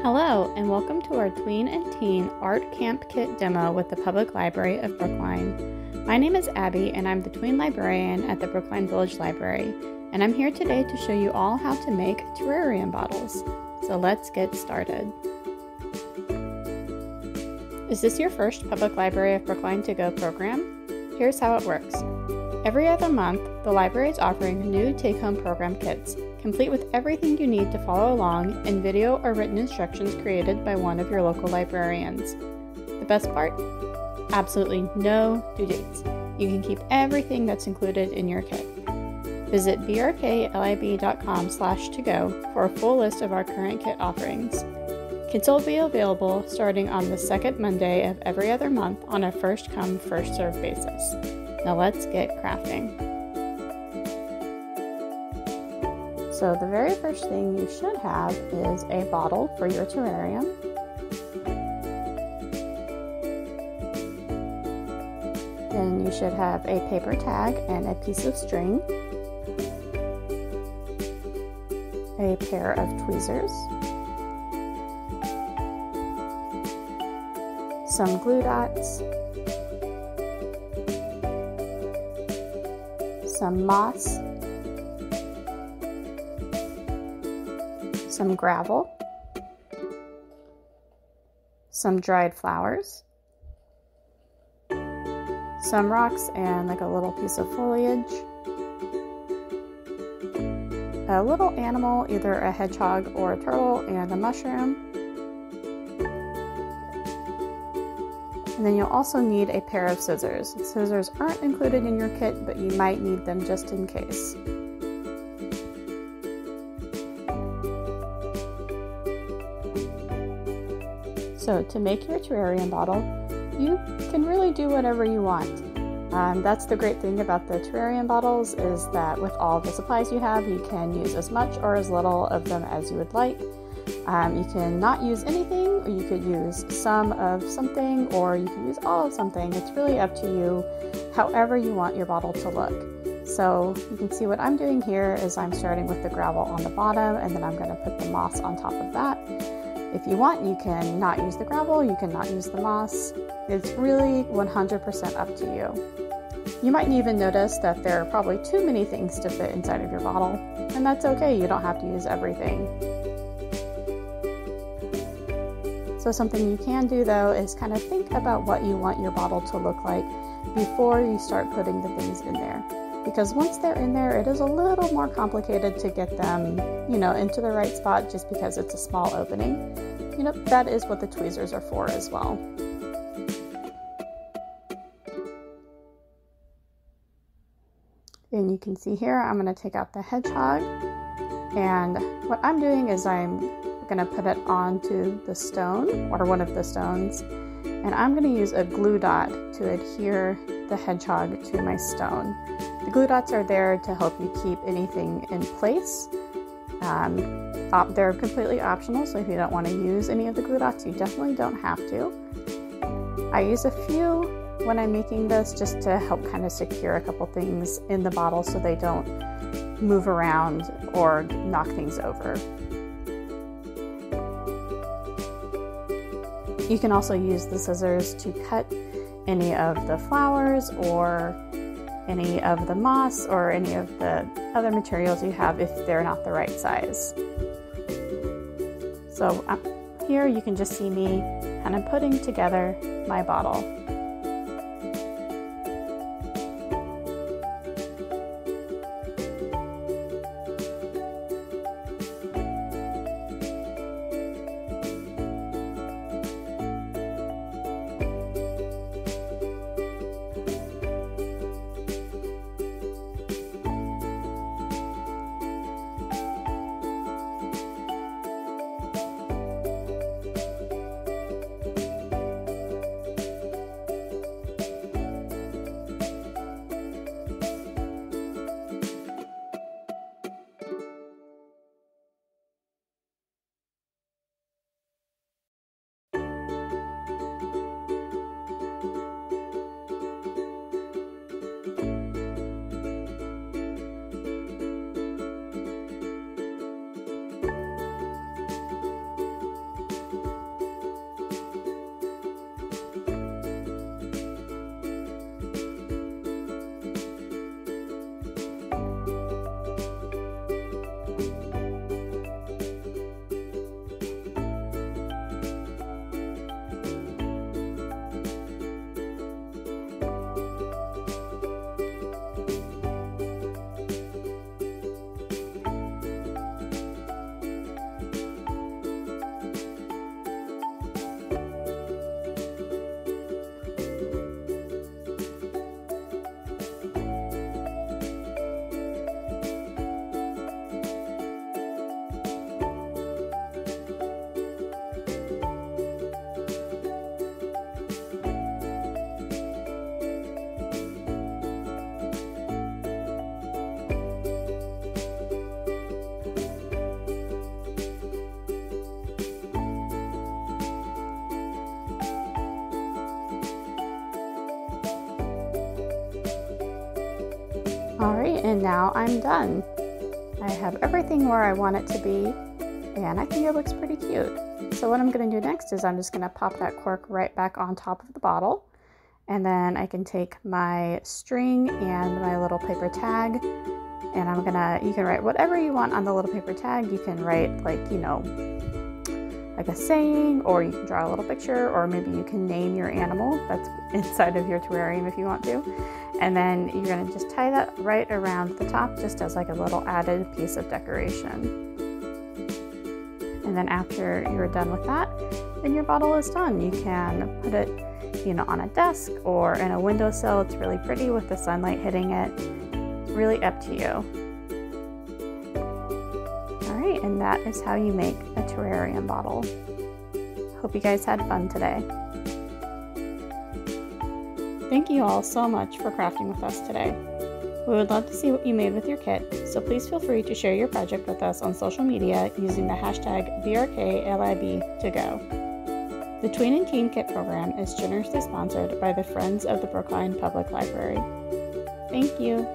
Hello, and welcome to our Tween and Teen Art Camp Kit demo with the Public Library of Brookline. My name is Abby, and I'm the Tween librarian at the Brookline Village Library, and I'm here today to show you all how to make terrarium bottles. So let's get started. Is this your first Public Library of Brookline to Go program? Here's how it works. Every other month, the library is offering new take-home program kits, complete with everything you need to follow along and video or written instructions created by one of your local librarians. The best part? Absolutely no due dates. You can keep everything that's included in your kit. Visit brklib.com/to-go for a full list of our current kit offerings. Kits will be available starting on the second Monday of every other month on a first-come, first-served basis. Now let's get crafting. So the very first thing you should have is a bottle for your terrarium. Then you should have a paper tag and a piece of string, a pair of tweezers, some glue dots, some moss, some gravel, some dried flowers, some rocks and like a little piece of foliage, a little animal, either a hedgehog or a turtle, and a mushroom. And then you'll also need a pair of scissors. Scissors aren't included in your kit, but you might need them just in case. So to make your terrarium bottle, you can really do whatever you want. That's the great thing about the terrarium bottles, is that with all the supplies you have, you can use as much or as little of them as you would like. You can not use anything, or you could use some of something, or you can use all of something. It's really up to you, however you want your bottle to look. So you can see what I'm doing here is I'm starting with the gravel on the bottom, and then I'm going to put the moss on top of that. If you want, you can not use the gravel, you can not use the moss. It's really 100% up to you. You might even notice that there are probably too many things to fit inside of your bottle, and that's okay, you don't have to use everything. So something you can do though is kind of think about what you want your bottle to look like before you start putting the things in there. Because once they're in there, it is a little more complicated to get them, into the right spot just because it's a small opening. That is what the tweezers are for as well. And you can see here, I'm going to take out the hedgehog. And what I'm doing is I'm going to put it onto the stone, or one of the stones. And I'm going to use a glue dot to adhere the hedgehog to my stone. The glue dots are there to help you keep anything in place. They're completely optional, so if you don't want to use any of the glue dots, you definitely don't have to. I use a few when I'm making this just to help kind of secure a couple things in the bottle so they don't move around or knock things over. You can also use the scissors to cut any of the flowers or any of the moss or any of the other materials you have if they're not the right size. So here you can just see me kind of putting together my bottle. Alright, and now I'm done. I have everything where I want it to be, and I think it looks pretty cute. So what I'm going to do next is I'm just going to pop that cork right back on top of the bottle, and then I can take my string and my little paper tag, and you can write whatever you want on the little paper tag. You can write like, you know, like a saying, or you can draw a little picture, or maybe you can name your animal that's inside of your terrarium if you want to. And then you're going to just tie that right around the top, just as like a little added piece of decoration. And then after you're done with that, then your bottle is done. You can put it, you know, on a desk or in a windowsill. It's really pretty with the sunlight hitting it. It's really up to you. Alright, and that is how you make a terrarium bottle. Hope you guys had fun today. Thank you all so much for crafting with us today. We would love to see what you made with your kit, so please feel free to share your project with us on social media using the hashtag BRKLIB2Go. The Tween and Teen Kit program is generously sponsored by the Friends of the Brookline Public Library. Thank you.